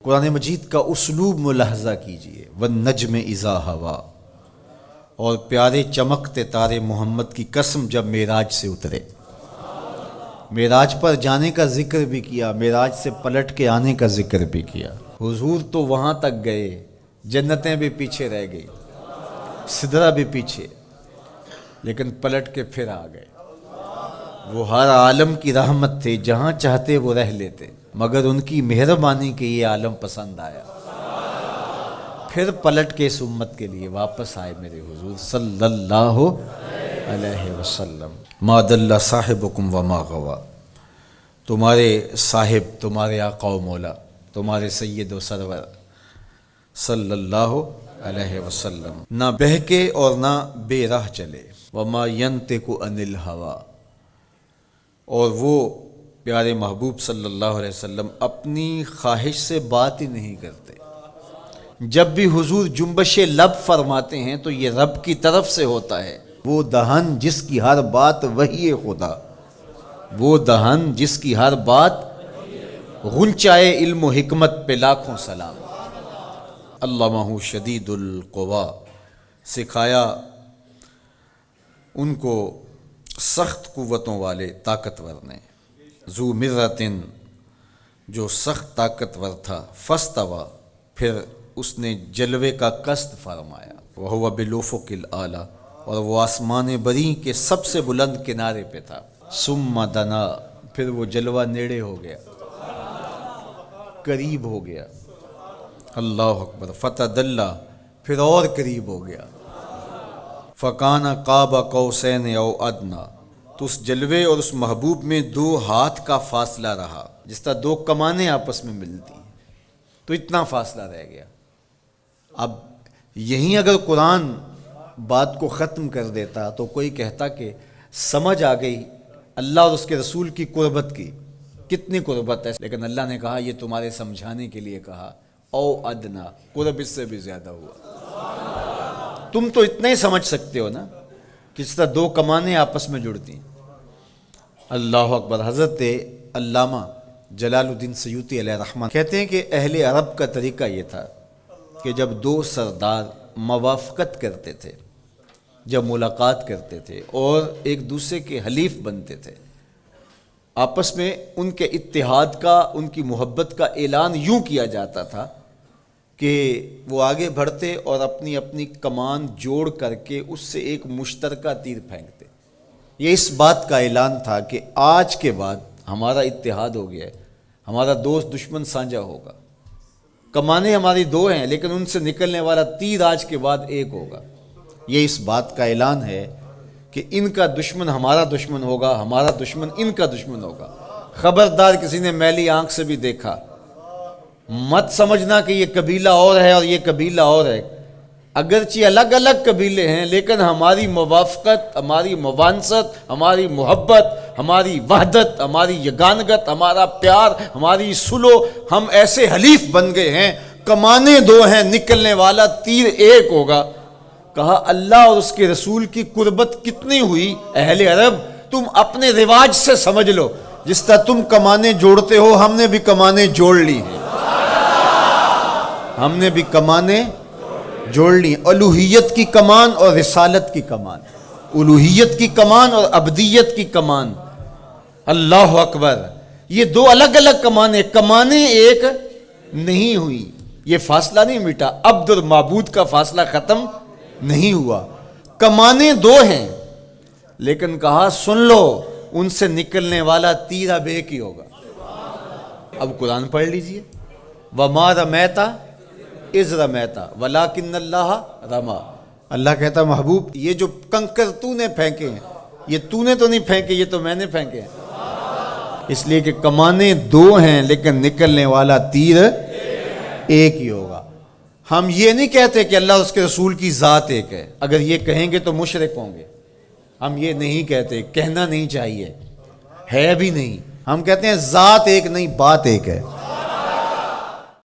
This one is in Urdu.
قرآن مجید کا اسلوب ملاحظہ کیجئے، والنجم اذا ہوا، اور پیارے چمکتے تارے محمد کی قسم جب معراج سے اترے۔ معراج پر جانے کا ذکر بھی کیا، معراج سے پلٹ کے آنے کا ذکر بھی کیا۔ حضور تو وہاں تک گئے، جنتیں بھی پیچھے رہ گئی، سدرہ بھی پیچھے، لیکن پلٹ کے پھر آ گئے۔ وہ ہر عالم کی رحمت تھے، جہاں چاہتے وہ رہ لیتے، مگر ان کی مہربانی کے یہ عالم پسند آیا، پھر پلٹ کے اس امت کے لیے واپس آئے میرے حضور صلی اللہ علیہ وسلم۔ ما ضل صاحبکم وما غوا، تمہارے صاحب، تمہارے آقا و مولا، تمہارے سید و سرور صلی اللہ علیہ وسلم نہ بہکے اور نہ بے راہ چلے۔ وما ینطق عن الہویٰ، اور وہ پیارے محبوب صلی اللہ علیہ وسلم اپنی خواہش سے بات ہی نہیں کرتے۔ جب بھی حضور جنبش لب فرماتے ہیں تو یہ رب کی طرف سے ہوتا ہے۔ وہ دہن جس کی ہر بات وحی خدا، وہ دہن جس کی ہر بات غنچائے علم و حکمت پہ لاکھوں سلام۔ علمہ شدید القوا، سکھایا ان کو سخت قوتوں والے طاقتور نے۔ ذو مرتن، جو سخت طاقتور تھا، فاستوی، پھر اس نے جلوے کا قصد فرمایا۔ وہو بالافق الاعلی، اور وہ آسمان بری کے سب سے بلند کنارے پہ تھا۔ ثم دنا، پھر وہ جلوہ نیڑے ہو گیا، قریب ہو گیا۔ اللہ اکبر۔ فتدلی، پھر اور قریب ہو گیا۔ فکان قاب قوسین او ادنی، تو اس جلوے اور اس محبوب میں 2 ہاتھ کا فاصلہ رہا، جس طرح 2 کمانیں آپس میں ملتی ہیں، تو اتنا فاصلہ رہ گیا۔ اب یہیں اگر قرآن بات کو ختم کر دیتا تو کوئی کہتا کہ سمجھ آ گئی اللہ اور اس کے رسول کی قربت کی، کتنی قربت ہے، لیکن اللہ نے کہا یہ تمہارے سمجھانے کے لیے کہا، او ادنا، قرب اس سے بھی زیادہ ہوا۔ تم تو اتنا ہی سمجھ سکتے ہو نا، کس طرح 2 کمانیں آپس میں جڑتی ہیں۔ اللہ اکبر۔ حضرت علامہ جلال الدین سیوطی علیہ رحمہ کہتے ہیں کہ اہل عرب کا طریقہ یہ تھا کہ جب 2 سردار موافقت کرتے تھے، جب ملاقات کرتے تھے اور ایک دوسرے کے حلیف بنتے تھے، آپس میں ان کے اتحاد کا، ان کی محبت کا اعلان یوں کیا جاتا تھا کہ وہ آگے بڑھتے اور اپنی اپنی کمان جوڑ کر کے اس سے ایک مشترکہ تیر پھینکتے۔ یہ اس بات کا اعلان تھا کہ آج کے بعد ہمارا اتحاد ہو گیا ہے، ہمارا دوست دشمن سانجا ہوگا، کمانیں ہماری 2 ہیں لیکن ان سے نکلنے والا تیر آج کے بعد ایک ہوگا۔ یہ اس بات کا اعلان ہے کہ ان کا دشمن ہمارا دشمن ہوگا، ہمارا دشمن ان کا دشمن ہوگا۔ خبردار کسی نے میلی آنکھ سے بھی دیکھا، مت سمجھنا کہ یہ قبیلہ اور ہے اور یہ قبیلہ اور ہے، اگرچہ الگ الگ قبیلے ہیں لیکن ہماری موافقت، ہماری موانست، ہماری محبت، ہماری وحدت، ہماری یگانگت، ہمارا پیار، ہماری صلح، ہم ایسے حلیف بن گئے ہیں، کمانیں 2 ہیں، نکلنے والا تیر ایک ہوگا۔ کہا اللہ اور اس کے رسول کی قربت کتنی ہوئی، اہل عرب تم اپنے رواج سے سمجھ لو، جس طرح تم کمانیں جوڑتے ہو ہم نے بھی کمانیں جوڑ لی ہیں، ہم نے بھی کمانیں جوڑ لی، الوہیت کی کمان اور رسالت کی کمان، الوہیت کی کمان اور عبدیت کی کمان۔ اللہ اکبر۔ یہ 2 الگ الگ کمانیں ایک نہیں ہوئی، یہ فاصلہ نہیں مٹا، عبد اور معبود کا فاصلہ ختم نہیں ہوا، کمانیں 2 ہیں، لیکن کہا سن لو ان سے نکلنے والا تیر اب ایک ہی ہوگا۔ اب قرآن پڑھ لیجئے، وَمَا رَمَيْتَ اِذْ رَمَيْتَ وَلَٰكِنَّ اللَّهَ رَمَىٰ۔ اللہ کہتا محبوب یہ جو کنکر تو نے پھینکے ہیں، یہ تو نے تو نہیں پھینکے، یہ تو میں نے پھینکے ہیں، اس لیے کہ کمانیں 2 ہیں لیکن نکلنے والا تیر ایک ہی ہوگا۔ ہم یہ نہیں کہتے کہ اللہ اور اس کے رسول کی ذات ایک ہے، اگر یہ کہیں گے تو مشرک ہوں گے، ہم یہ نہیں کہتے، کہنا نہیں چاہیے، ہے بھی نہیں، ہم کہتے ہیں ذات ایک نہیں، بات ایک ہے۔